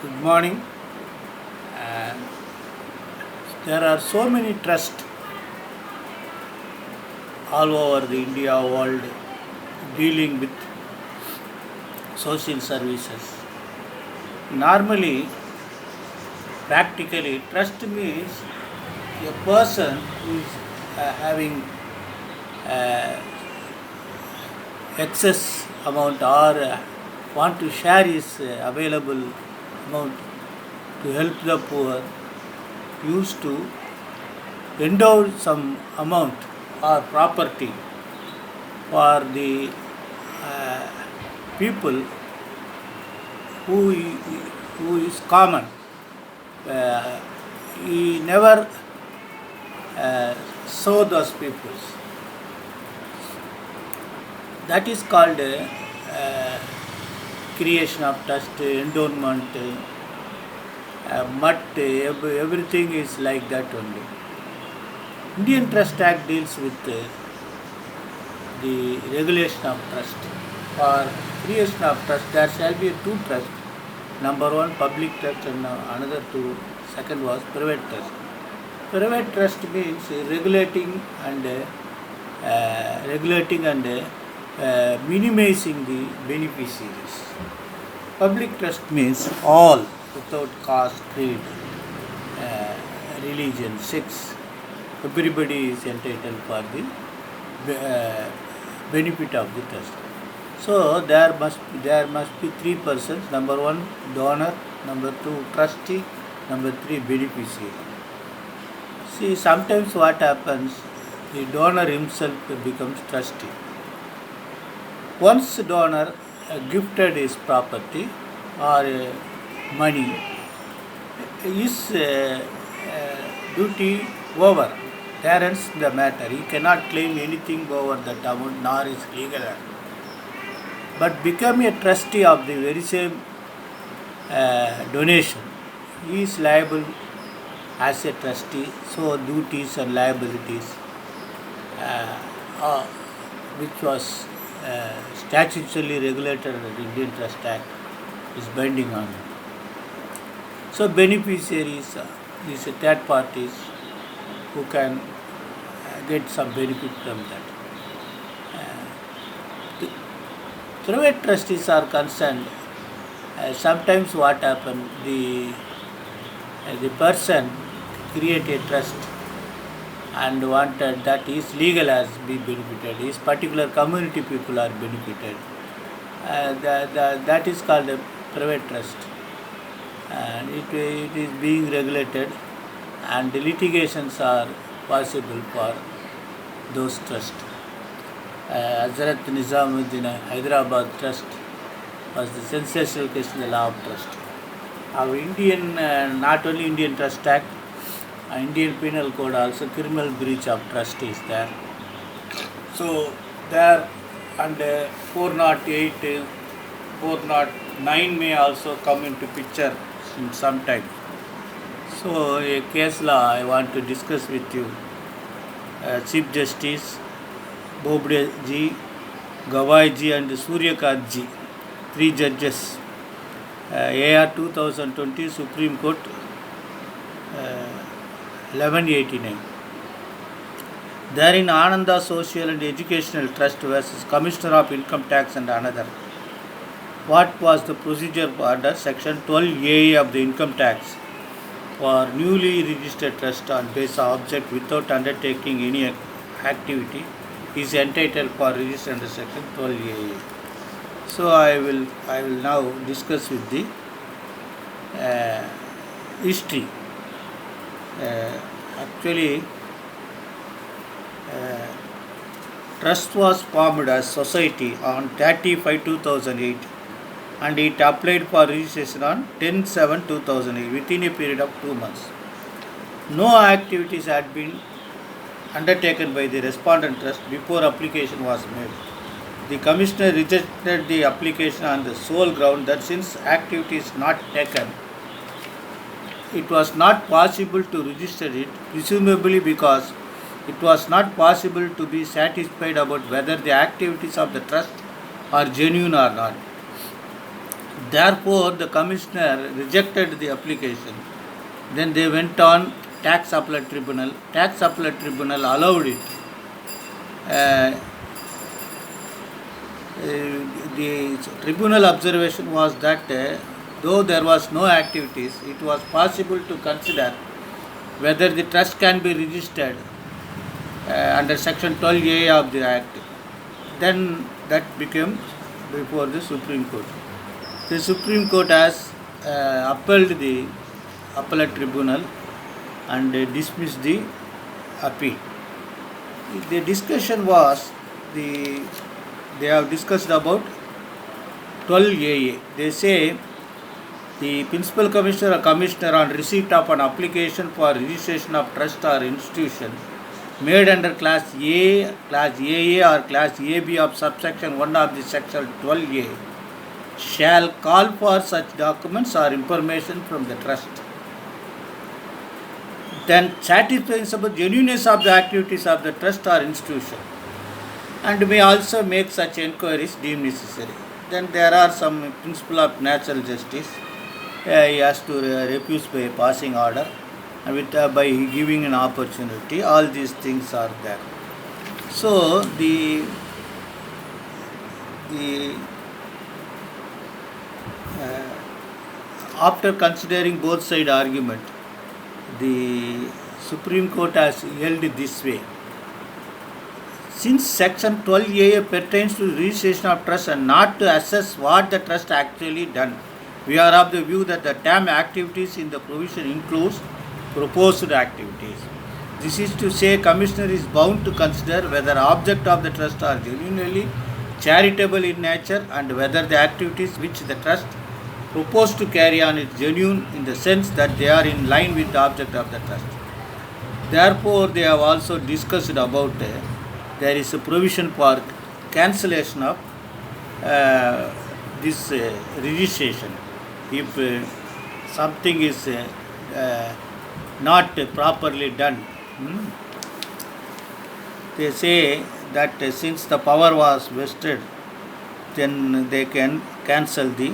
Good morning. And there are so many trusts all over the India world dealing with social services. Normally, practically, trust means a person who is having uh, excess amount or want to share his available amount to help the poor used to endow some amount or property for the uh, people who who is common. Uh, he never saw those peoples. That is called creation of trust, endowment, but everything is like that only. Indian Trust Act deals with the regulation of trust. For creation of trust, there shall be two trusts. Number one, public trust, and another two. Second was private trust. Private trust means regulating and minimizing the beneficiaries. Public trust means all without caste, creed, uh, religion, sex. Everybody is entitled for the benefit of the trust. So there must be three persons. Number one, donor. Number two, trustee. Number three, beneficiary. See, sometimes what happens, the donor himself becomes trustee. Once donor gifted his property or money, his duty over. There ends the matter. He cannot claim anything over that amount, nor is legal. But become a trustee of the very same donation. He is liable as a trustee, so duties and liabilities, which was statutorily regulated under the Indian Trust Act, is binding on him. So beneficiaries is a third parties who can get some benefit from that. The private trustees are concerned. Sometimes what happens, the person create a trust and wanted that his legal has been benefited, his particular community people are benefited. That is called a private trust, and it is being regulated, and the litigations are possible for those trusts. Hazrat Nizamuddin Hyderabad Trust was the sensational case in the law of trust. Our Indian, not only Indian Trust Act, Indian Penal Code also, criminal breach of trust is there. So there, and 408, 409 may also come into picture in some time. So a case law I want to discuss with you. Chief Justice Bobde ji, Gawai ji and Suryakant ji, three judges, AR 2020 Supreme Court, 1189. Therein Ananda Social and Educational Trust versus Commissioner of Income Tax and another. What was the procedure under Section 12A of the Income Tax for newly registered trust on basis of object without undertaking any activity is entitled for registration under Section 12A. So I will now discuss with the history. Actually, trust was formed as society on 30/5/2008, and it applied for registration on 10/7/2008 within a period of 2 months. No activities had been undertaken by the respondent trust before application was made. The commissioner rejected the application on the sole ground that since activity is not taken, it was not possible to register it, presumably because it was not possible to be satisfied about whether the activities of the trust are genuine or not. Therefore, the commissioner rejected the application. Then they went on tax appellate tribunal. Tax appellate tribunal allowed it. Uh, the tribunal observation was that though there was no activities, it was possible to consider whether the trust can be registered under section 12A of the Act. Then that became before the Supreme Court. The Supreme Court has upheld the appellate tribunal and dismissed the appeal. The discussion was they have discussed about 12AA. They say the principal commissioner or commissioner on receipt of an application for registration of trust or institution made under class A, class AA or class AB of subsection 1 of the section 12A shall call for such documents or information from the trust. Then satisfies about genuineness of the activities of the trust or institution and may also make such enquiries deemed necessary. Then there are some principle of natural justice. He has to refuse by a passing order and by giving an opportunity. All these things are there. So after considering both side argument, the Supreme Court has held this way. Since section 12A pertains to registration of trust and not to assess what the trust actually done, we are of the view that the term activities in the provision includes proposed activities. This is to say, Commissioner is bound to consider whether object of the trust are genuinely charitable in nature and whether the activities which the trust proposed to carry on is genuine in the sense that they are in line with the object of the trust. Therefore, they have also discussed about there is a provision for cancellation of this registration if something is not properly done. They say that since the power was vested, then they can cancel the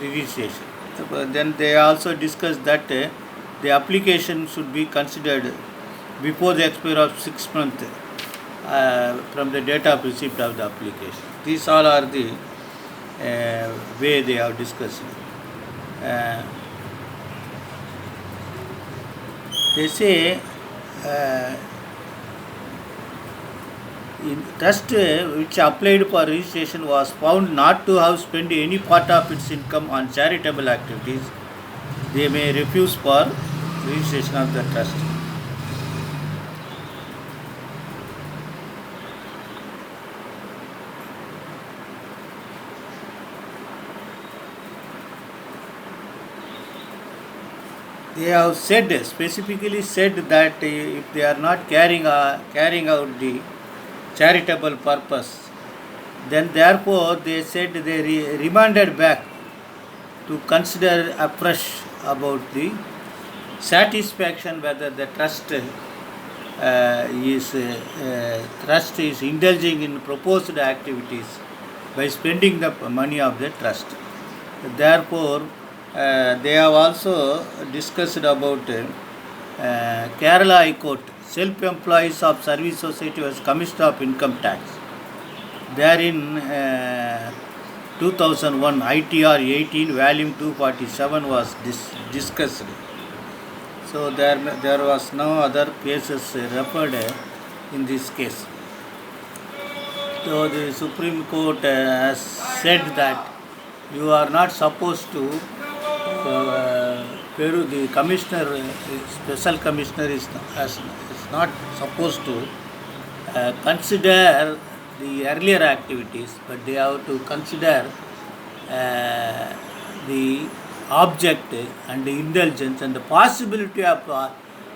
registration. Then they also discussed that the application should be considered before the expiry of 6 months from the date of receipt of the application. These all are the way they have discussed. They say in trust which applied for registration was found not to have spent any part of its income on charitable activities, they may refuse for registration of the trust. They have specifically said that if they are not carrying out the charitable purpose, then therefore they said they remanded back to consider afresh about the satisfaction whether the trust is indulging in proposed activities by spending the money of the trust. Therefore, they have also discussed about Kerala High Court, self-employees of service society was Commissioner of Income Tax. Therein 2001 ITR 18 volume 247 was discussed. So there was no other cases referred in this case. So the Supreme Court has said that you are not supposed to the commissioner, special commissioner is not supposed to consider the earlier activities, but they have to consider the object and the indulgence and the possibility of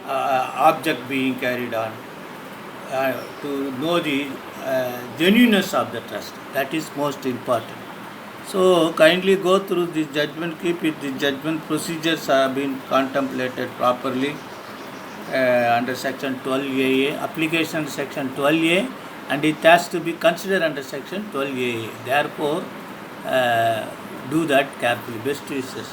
object being carried on to know the genuineness of the trust. That is most important. So kindly go through this judgment, keep it. The judgment procedures have been contemplated properly under section 12A, application section 12A and it has to be considered under section 12A. Therefore, do that carefully. Best wishes.